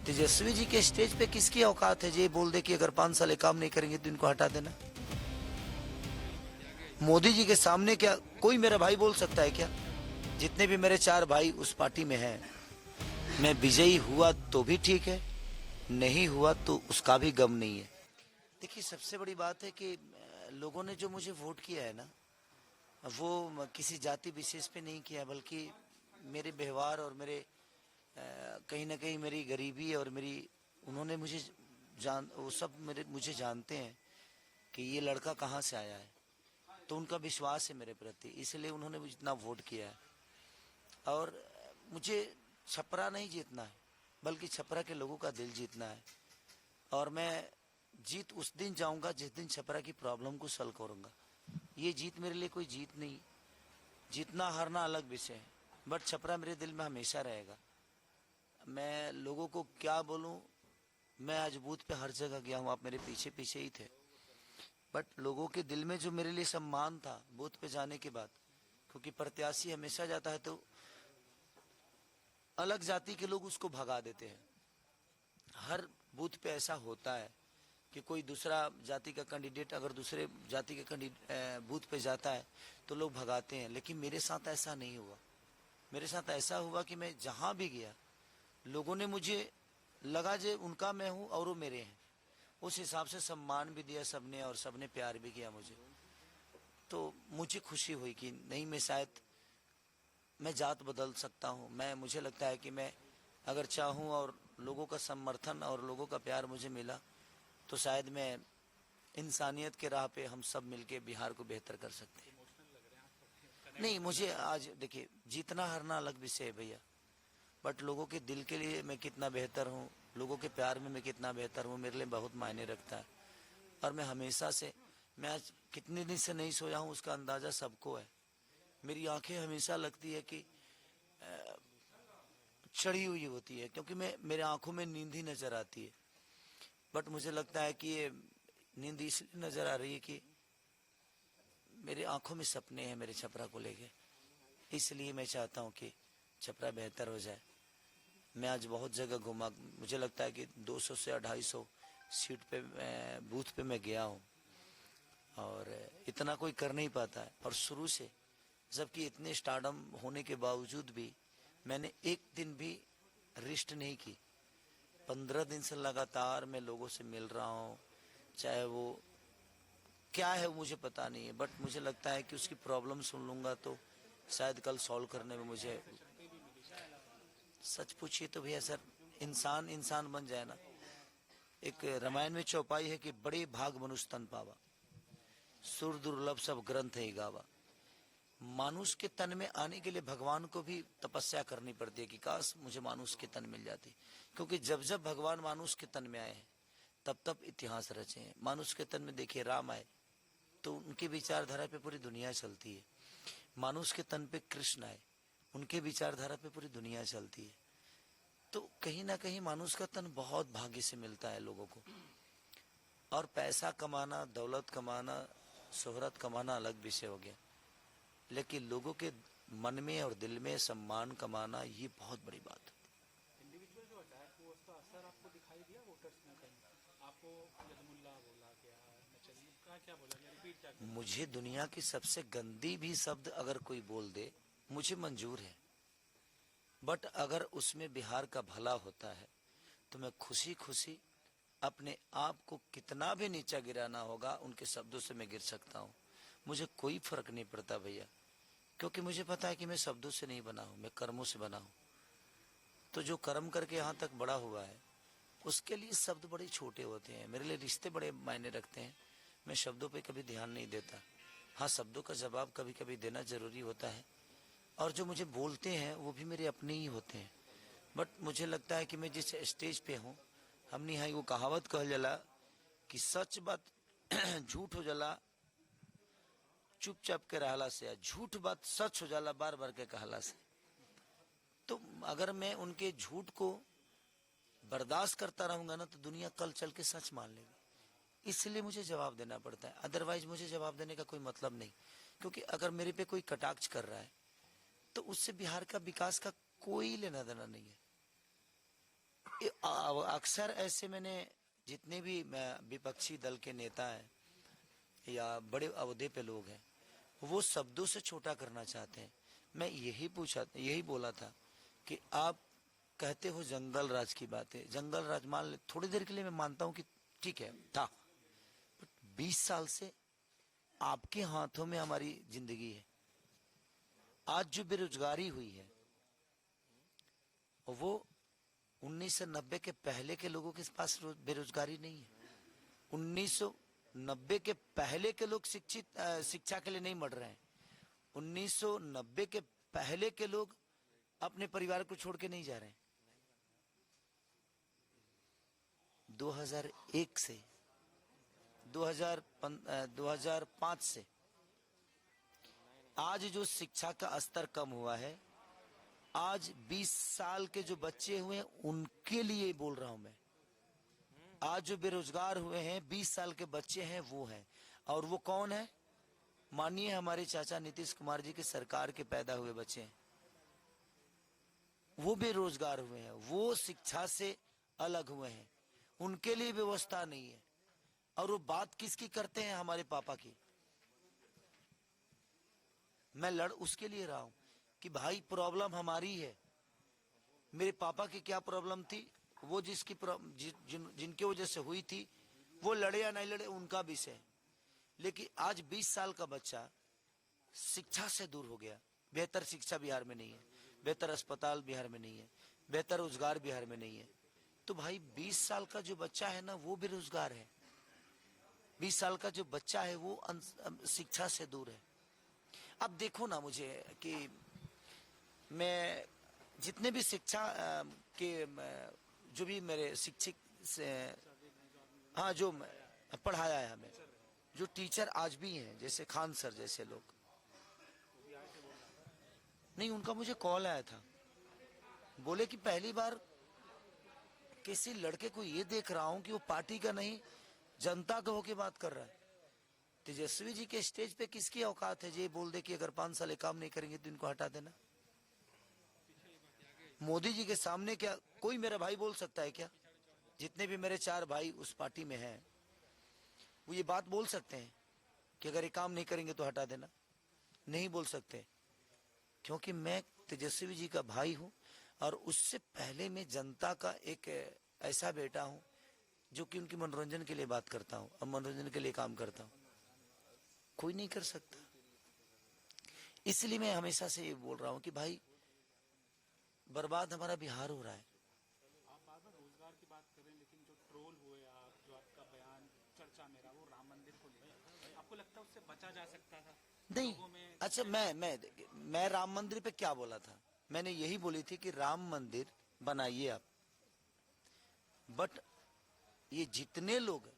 तेजस्वी जी के स्टेज पे किसकी औकात है ये बोल दे कि अगर 5 साल काम नहीं करेंगे तो इनको हटा देना। मोदी जी के सामने क्या कोई मेरा भाई बोल सकता है क्या? जितने भी मेरे 4 भाई उस पार्टी में हैं, मैं विजयी हुआ तो भी ठीक है, नहीं हुआ तो उसका भी गम नहीं है। देखिए सबसे बड़ी बात है कि लोगों ने जो मुझे वोट किया है ना, वो किसी जाति विशेष पे नहीं किया, बल्कि मेरे व्यवहार और मेरे कहीं ना कहीं मेरी गरीबी और मेरी उन्होंने मुझे वो सब मुझे जानते हैं कि ये लड़का कहाँ से आया है, तो उनका विश्वास है मेरे प्रति, इसलिए उन्होंने मुझे इतना वोट किया है। और मुझे छपरा नहीं जीतना है, बल्कि छपरा के लोगों का दिल जीतना है। और मैं जीत उस दिन जाऊंगा जिस दिन छपरा की प्रॉब्लम को सॉल्व करूंगा। ये जीत मेरे लिए कोई जीत नहीं, जीतना हारना अलग विषय है, बट छपरा मेरे दिल में हमेशा रहेगा। मैं लोगों को क्या बोलूं, मैं आज बूथ पे हर जगह गया हूं, आप मेरे पीछे पीछे ही थे, बट लोगों के दिल में जो मेरे लिए सम्मान था बूथ पे जाने के बाद, क्योंकि प्रत्याशी हमेशा जाता है तो अलग जाति के लोग उसको भगा देते हैं। हर बूथ पे ऐसा होता है कि कोई दूसरा जाति का कैंडिडेट अगर दूसरे जाति के बूथ पे जाता है तो लोग भगाते हैं, लेकिन मेरे साथ ऐसा नहीं हुआ। मेरे साथ ऐसा हुआ कि मैं जहां भी गया लोगों ने मुझे लगा जे उनका मैं हूं और वो मेरे हैं, उस हिसाब से सम्मान भी दिया सबने और सबने प्यार भी किया मुझे। तो मुझे खुशी हुई कि नहीं, मैं शायद मैं जात बदल सकता हूँ। मुझे लगता है कि मैं अगर चाहूँ और लोगों का समर्थन और लोगों का प्यार मुझे मिला तो शायद मैं इंसानियत के राह पे हम सब मिलके बिहार को बेहतर कर सकते हैं। नहीं, मुझे आज देखिए जीतना हारना अलग विषय है भैया, बट लोगों के दिल के लिए मैं कितना बेहतर हूँ, लोगों के प्यार में मैं कितना बेहतर हूँ, मेरे लिए बहुत मायने रखता है। और मैं हमेशा से, मैं आज कितने दिन से नहीं सोया हूँ उसका अंदाजा सबको है। मेरी आंखें हमेशा लगती है कि चढ़ी हुई होती है, क्योंकि मेरे आंखों में नींद ही नजर आती है। बट मुझे लगता है कि ये नींद इसलिए नजर आ रही है कि मेरे आंखों में सपने हैं मेरे छपरा को लेके, इसलिए मैं चाहता हूँ कि छपरा बेहतर हो जाए। मैं आज बहुत जगह घूमा, मुझे लगता है कि 200 से 250 सीट पे बूथ पे मैं गया हूँ और इतना कोई कर नहीं पाता है। और शुरू से, जबकि इतने स्टारडम होने के बावजूद भी मैंने एक दिन भी रेस्ट नहीं की। 15 दिन से लगातार मैं लोगों से मिल रहा हूँ, चाहे वो क्या है मुझे पता नहीं है, बट मुझे लगता है कि उसकी प्रॉब्लम सुन लूंगा तो शायद कल सॉल्व करने में मुझे, सच पूछिए तो भैया सर, इंसान इंसान बन जाए ना। एक रामायण में चौपाई है कि बड़े भाग मनुष्य तन पावा, सुर दुर्लभ सब ग्रंथ है गावा। मानुष के तन में आने के लिए भगवान को भी तपस्या करनी पड़ती है कि काश मुझे मानुष के तन मिल जाती, क्योंकि जब जब भगवान मानुष के तन में आए हैं तब तब इतिहास रचे हैं। मानुष के तन में देखिए राम आए तो उनके विचारधारा पे पूरी दुनिया चलती है, मानुष के तन पे कृष्ण आए उनके विचारधारा पे पूरी दुनिया चलती है। तो कहीं ना कहीं मानुष का तन बहुत भाग्य से मिलता है लोगों को। और पैसा कमाना, दौलत कमाना, शोहरत कमाना अलग विषय हो गया, लेकिन लोगों के मन में और दिल में सम्मान कमाना ये बहुत बड़ी बात है। इंडिविजुअल जो अटैक हुआ उसका असर आपको दिखाई दिया वोटर्स में? कहीं आपको यदमुल्ला बोला गया, क्या बोला गया, रिपीट क्या किया? मुझे दुनिया की सबसे गंदी भी शब्द अगर कोई बोल दे मुझे मंजूर है, बट अगर उसमें बिहार का भला होता है तो मैं खुशी खुशी अपने आप को कितना भी नीचा गिराना होगा उनके शब्दों से मैं गिर सकता हूँ। मुझे कोई फर्क नहीं पड़ता भैया, क्योंकि मुझे पता है कि मैं शब्दों से नहीं बना हूँ, मैं कर्मों से बना हूँ। तो जो कर्म करके यहाँ तक बड़ा हुआ है उसके लिए शब्द बड़े छोटे होते हैं, मेरे लिए रिश्ते बड़े मायने रखते हैं। मैं शब्दों पे कभी ध्यान नहीं देता। हाँ, शब्दों का जवाब कभी कभी देना जरूरी होता है, और जो मुझे बोलते हैं वो भी मेरे अपने ही होते हैं। बट मुझे लगता है कि मैं जिस स्टेज पे हूँ, हमने यहाँ वो कहावत कहल जाला कि सच बात झूठ हो जाला चुपचाप के रहला से, झूठ बात सच हो जाला बार बार के कहला से। तो अगर मैं उनके झूठ को बर्दाश्त करता रहूंगा ना तो दुनिया कल चल के सच मान लेगी, इसलिए मुझे जवाब देना पड़ता है। अदरवाइज मुझे जवाब देने का कोई मतलब नहीं, क्योंकि अगर मेरे पे कोई कटाक्ष कर रहा है तो उससे बिहार का विकास का कोई लेना देना नहीं है। अक्सर ऐसे मैंने जितने भी विपक्षी दल के नेता हैं या बड़े अहदे पे लोग हैं, वो शब्दों से छोटा करना चाहते हैं। मैं यही बोला था कि आप कहते हो जंगल राज की बातें, जंगल राज मान ले थोड़ी देर के लिए, मैं मानता हूं कि ठीक है था, 20 साल से आपके हाथों में हमारी जिंदगी है। आज जो बेरोजगारी हुई है वो 1990 के पहले के लोगों के पास बेरोजगारी नहीं है। 1990 के पहले के लोग शिक्षा के लिए नहीं मर रहे हैं। 1990 के पहले के लोग अपने परिवार को छोड़ के नहीं जा रहे हैं। 2001 से 2005 से आज जो शिक्षा का स्तर कम हुआ है, आज 20 साल के जो बच्चे हुए हैं उनके लिए बोल रहा हूं मैं। आज जो बेरोजगार हुए हैं 20 साल के बच्चे हैं वो हैं, और वो कौन है? मानिए हमारे चाचा नीतीश कुमार जी की सरकार के पैदा हुए बच्चे हैं, वो बेरोजगार हुए हैं, वो शिक्षा से अलग हुए हैं, उनके लिए व्यवस्था नहीं है। और वो बात किसकी करते हैं? हमारे पापा की। मैं लड़ उसके लिए रहा हूं कि भाई प्रॉब्लम हमारी है। मेरे पापा की क्या प्रॉब्लम थी, वो जिनके वजह से हुई थी, वो लड़े या नहीं लड़े उनका विषय है। लेकिन आज 20 साल का बच्चा शिक्षा से दूर हो गया। बेहतर शिक्षा बिहार में नहीं है, बेहतर अस्पताल बिहार में नहीं है, बेहतर रोजगार बिहार में नहीं है। तो भाई 20 साल का जो बच्चा है ना वो बेरोजगार है। 20 साल का जो बच्चा है वो शिक्षा से दूर है। अब देखो ना मुझे कि मैं जितने भी शिक्षा के जो भी मेरे शिक्षक से, हाँ, जो पढ़ाया है हमें, जो टीचर आज भी हैं, जैसे खान सर जैसे लोग, नहीं, उनका मुझे कॉल आया था, बोले कि पहली बार किसी लड़के को ये देख रहा हूं कि वो पार्टी का नहीं जनता का होके बात कर रहा है। तेजस्वी जी के स्टेज पे किसकी औकात है ये बोल दे कि अगर 5 साल काम नहीं करेंगे तो इनको हटा देना। मोदी जी के सामने क्या कोई मेरा भाई बोल सकता है क्या? जितने भी मेरे 4 भाई उस पार्टी में हैं वो ये बात बोल सकते हैं कि अगर ये काम नहीं करेंगे तो हटा देना? नहीं बोल सकते, क्योंकि मैं तेजस्वी जी का भाई हूं और उससे पहले मैं जनता का एक ऐसा बेटा हूं जो कि उनके मनोरंजन के लिए बात करता हूं और मनोरंजन के लिए काम करता हूं। कोई नहीं कर सकता। इसलिए मैं हमेशा से ये बोल रहा हूं कि भाई बर्बाद हमारा बिहार हो रहा है। आप बार बार रोजगार की बात कर रहे हैं, लेकिन जो ट्रोल हुए आप, जो आपका बयान चर्चा में रहा, वो राम मंदिर को लेकर, आपको लगता है उससे बचा जा सकता था? नहीं, लोगों में अच्छा, मैं राम मंदिर पे क्या बोला था? मैंने यही बोली थी कि राम मंदिर बनाइए आप, बट ये जितने लोग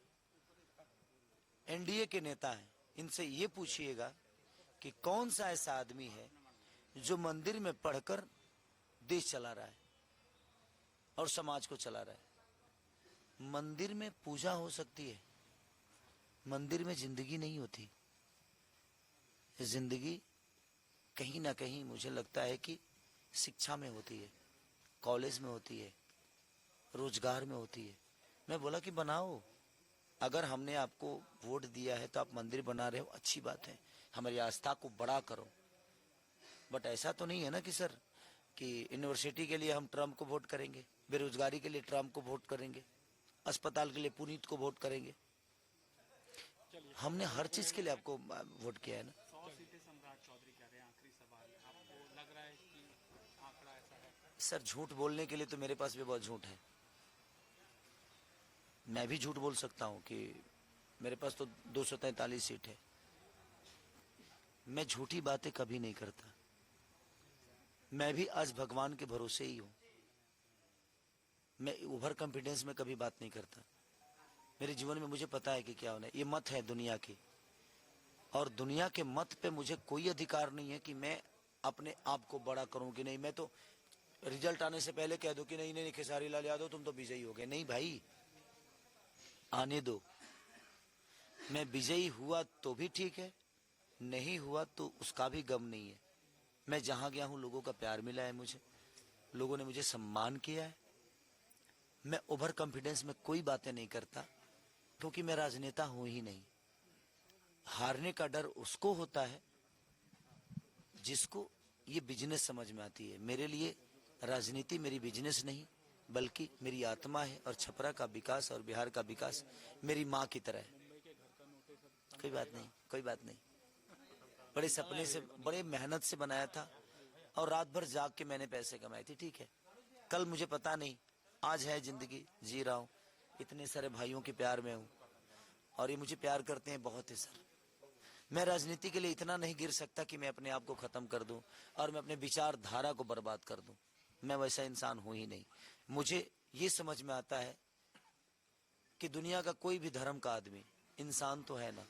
एनडीए के नेता हैं इनसे ये पूछिएगा कि कौन सा ऐसा आदमी है जो मंदिर में पढ़कर देश चला रहा है और समाज को चला रहा है। मंदिर में पूजा हो सकती है, मंदिर में जिंदगी नहीं होती। जिंदगी कहीं ना कहीं मुझे लगता है कि शिक्षा में होती है, कॉलेज में होती है, रोजगार में होती है। मैं बोला कि बनाओ, अगर हमने आपको वोट दिया है तो आप मंदिर बना रहे हो, अच्छी बात है, हमारी आस्था को बड़ा करो। बट ऐसा तो नहीं है ना कि सर कि यूनिवर्सिटी के लिए हम ट्रम्प को वोट करेंगे, बेरोजगारी के लिए ट्रम्प को वोट करेंगे, अस्पताल के लिए पुनीत को वोट करेंगे। हमने हर चीज के लिए आपको वोट किया है ना। 100 सीटें सम्राट चौधरी कह रहे हैं। आखिरी सवाल, आपको लग रहा है कि आंकड़ा ऐसा है? सर झूठ बोलने के लिए तो मेरे पास भी बहुत झूठ है। मैं भी झूठ बोल सकता हूं कि मेरे पास तो 243 सीट है। मैं झूठी बातें कभी नहीं करता। मैं भी आज भगवान के भरोसे ही हूं। मैं ओवर कॉन्फिडेंस में कभी बात नहीं करता। मेरे जीवन में मुझे पता है कि क्या होना है। ये मत है दुनिया की, और दुनिया के मत पे मुझे कोई अधिकार नहीं है कि मैं अपने आप को बड़ा करूं कि नहीं। मैं तो रिजल्ट आने से पहले कह दूं कि नहीं नहीं खेसारी लाल यादव तुम तो विजयी हो गए। नहीं भाई, आने दो। मैं विजयी हुआ तो भी ठीक है, नहीं हुआ तो उसका भी गम नहीं है। मैं जहां गया हूं लोगों का प्यार मिला है, मुझे लोगों ने मुझे सम्मान किया है। मैं ओवर कॉन्फिडेंस में कोई बातें नहीं करता, क्योंकि मैं राजनेता हूं ही नहीं। हारने का डर उसको होता है जिसको ये बिजनेस समझ में आती है। मेरे लिए राजनीति मेरी बिजनेस नहीं, बल्कि मेरी आत्मा है, और छपरा का विकास और बिहार का विकास मेरी माँ की तरह है। कोई बात नहीं, कोई बात नहीं। बड़े सपने से, बड़े मेहनत से बनाया था, और रात भर जाग के मैंने पैसे कमाए थे। ठीक है, कल मुझे पता नहीं, आज है जिंदगी, जी रहा हूँ। इतने सारे भाइयों के प्यार में हूँ, और ये मुझे प्यार करते हैं बहुत है सर। मैं राजनीति के लिए इतना नहीं गिर सकता कि मैं अपने आप को खत्म कर दूं और मैं अपने विचारधारा को बर्बाद कर दूं। मैं वैसा इंसान हूं ही नहीं। मुझे ये समझ में आता है कि दुनिया का कोई भी धर्म का आदमी इंसान तो है ना।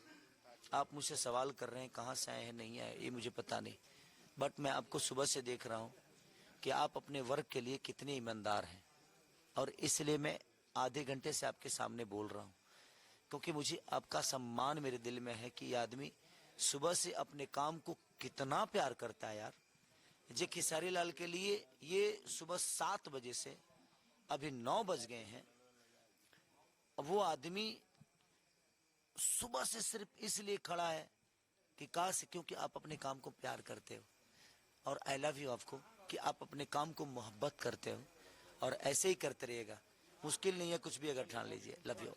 आप मुझसे सवाल कर रहे हैं कहाँ से आए हैं, नहीं आए, ये मुझे पता नहीं, बट मैं आपको सुबह से देख रहा हूँ कि आप अपने वर्क के लिए कितने ईमानदार हैं, और इसलिए मैं आधे घंटे से आपके सामने बोल रहा हूँ, क्योंकि मुझे आपका सम्मान मेरे दिल में है कि ये आदमी सुबह से अपने काम को कितना प्यार करता है यार। जे खेसारी लाल के लिए ये सुबह 7 बजे से अभी 9 बज गए हैं, वो आदमी सुबह से सिर्फ इसलिए खड़ा है कि काश, क्योंकि आप अपने काम को प्यार करते हो, और आई लव यू आपको कि आप अपने काम को मोहब्बत करते हो, और ऐसे ही करते रहिएगा। मुश्किल नहीं है कुछ भी अगर ठान लीजिए। Love you.